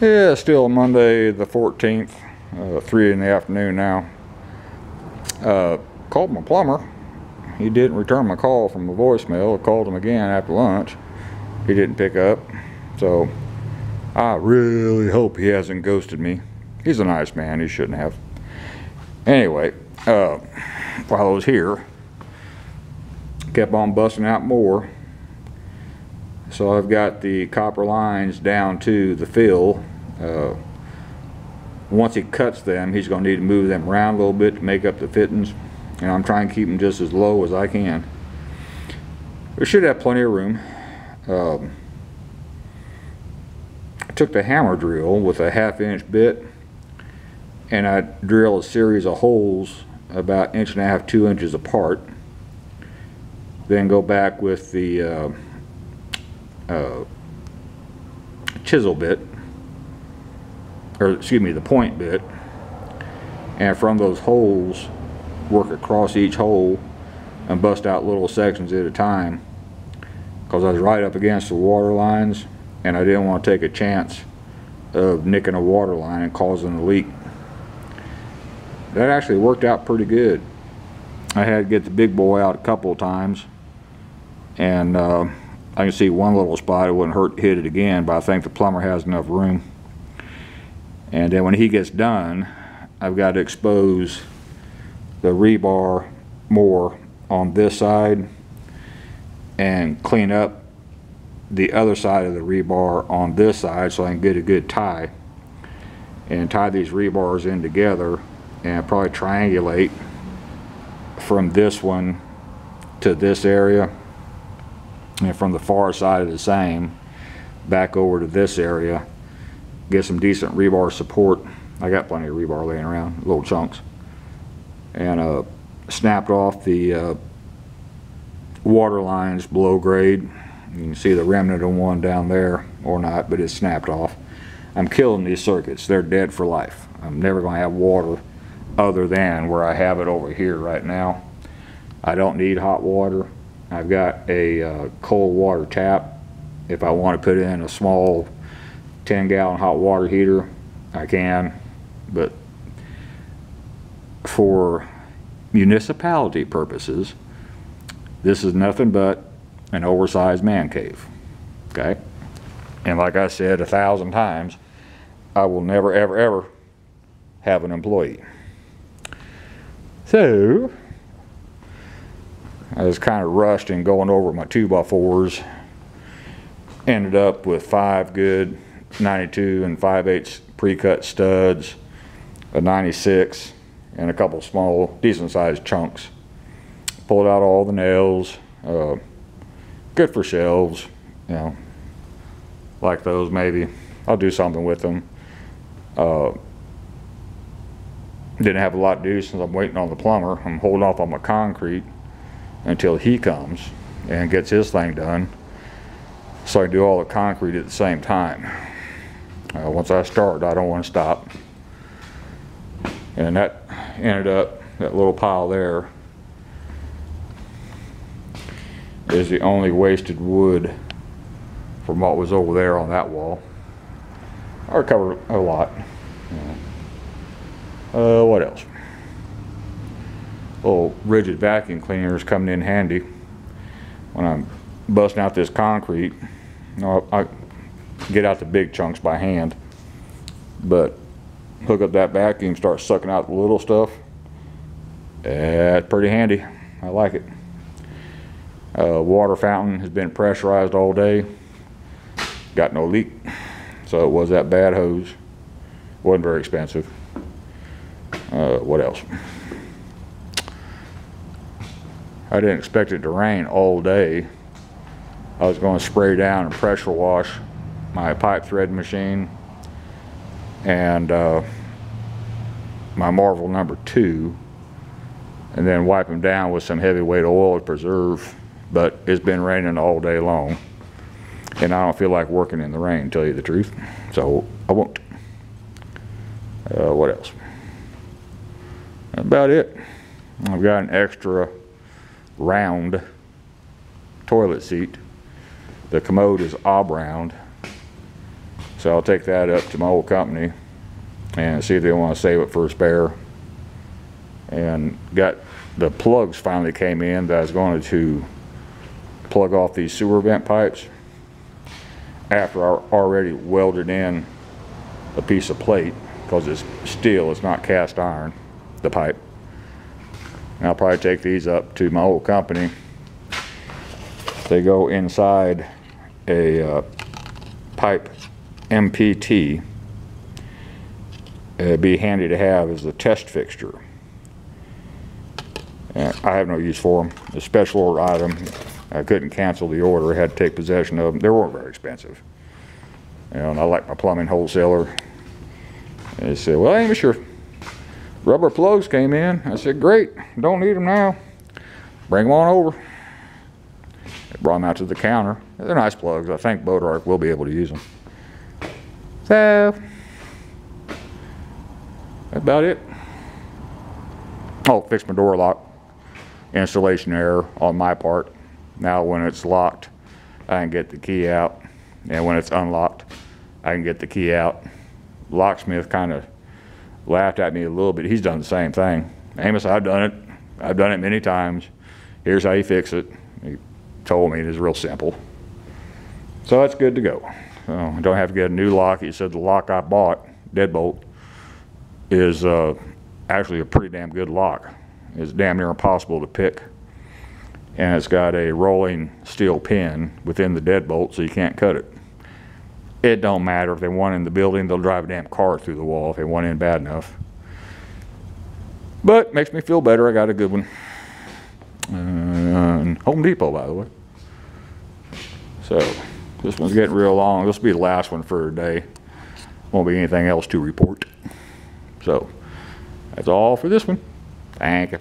Yeah, still Monday the 14th, 3 in the afternoon now. Called my plumber. He didn't return my call from the voicemail. I called him again after lunch. He didn't pick up. So I really hope he hasn't ghosted me. He's a nice man. He shouldn't have. Anyway, while I was here, kept on busting out more. So I've got the copper lines down to the fill. Once he cuts them, he's going to need to move them around a little bit to make up the fittings. And I'm trying to keep them just as low as I can. We should have plenty of room. I took the hammer drill with a 1/2-inch bit and I drill a series of holes about 1.5 to 2 inches apart. Then go back with the chisel bit, or excuse me, the point bit, and from those holes work across each hole and bust out little sections at a time, because I was right up against the water lines and I didn't want to take a chance of nicking a water line and causing a leak. That actually worked out pretty good. I had to get the big boy out a couple of times, and I can see one little spot. It wouldn't hurt to hit it again, but I think the plumber has enough room. And then when he gets done, I've got to expose the rebar more on this side and clean up the other side of the rebar on this side so I can get a good tie, and tie these rebars in together and probably triangulate from this one to this area, and from the far side of the same back over to this area. Get some decent rebar support. I got plenty of rebar laying around, little chunks. And snapped off the water lines below grade. You can see the remnant of one down there, or not, but it's snapped off. I'm killing these circuits. They're dead for life. I'm never going to have water other than where I have it over here right now. I don't need hot water. I've got a cold water tap. If I want to put in a small 10-gallon hot water heater, I can, but for municipality purposes, this is nothing but an oversized man cave. Okay? And like I said 1,000 times, I will never ever ever have an employee. So I was kind of rushed in going over my 2x4s. Ended up with 5 good 92 and 5/8 pre-cut studs, a 96, and a couple small decent sized chunks. Pulled out all the nails. Good for shelves, you know, like those maybe. I'll do something with them. Didn't have a lot to do since I'm waiting on the plumber. I'm holding off on my concrete until he comes and gets his thing done, so I can do all the concrete at the same time. Once I start, I don't want to stop. And that ended up, that little pile there is the only wasted wood from what was over there on that wall. I recovered a lot. What else? Little rigid vacuum cleaner is coming in handy when I'm busting out this concrete. You know, I get out the big chunks by hand, but hook up that vacuum, start sucking out the little stuff. That's pretty handy. I like it. Water fountain has been pressurized all day. Got no leak. So it was that bad hose. Wasn't very expensive. What else? I didn't expect it to rain all day. I was going to spray down and pressure wash my pipe thread machine and my Marvel #2, and then wipe them down with some heavyweight oil to preserve. But it's been raining all day long, and I don't feel like working in the rain, to tell you the truth, so I won't. What else? That's about it. I've got an extra round toilet seat. The commode is obround, So I'll take that up to my old company and see if they want to save it for a spare. And got the plugs finally came in that I was going to plug off these sewer vent pipes after I already welded in a piece of plate, because it's steel, it's not cast iron, the pipe. And I'll probably take these up to my old company. They go inside a pipe MPT. It'd be handy to have as a test fixture. And I have no use for them. A special order item. I couldn't cancel the order. I had to take possession of them. They weren't very expensive. You know, and I like my plumbing wholesaler. And they said, well, Amos, your rubber plugs came in. I said, great, don't need them now. Bring them on over. I brought them out to the counter. They're nice plugs. I think Boat-Arc will be able to use them. So, that's about it. Oh, fixed my door lock. Installation error on my part. Now when it's locked, I can get the key out. And when it's unlocked, I can get the key out. Locksmith kind of laughed at me a little bit. He's done the same thing. Amos, I've done it. I've done it many times. Here's how you fix it. He told me it is real simple. So that's good to go. So I don't have to get a new lock. He said the lock I bought, deadbolt, is actually a pretty damn good lock. It's damn near impossible to pick. And it's got a rolling steel pin within the deadbolt, so you can't cut it. It don't matter if they want in the building, they'll drive a damn car through the wall if they want in bad enough. But makes me feel better, I got a good one. Home Depot, by the way. So this one's getting real long. This will be the last one for today. Won't be anything else to report. So that's all for this one. Thank you.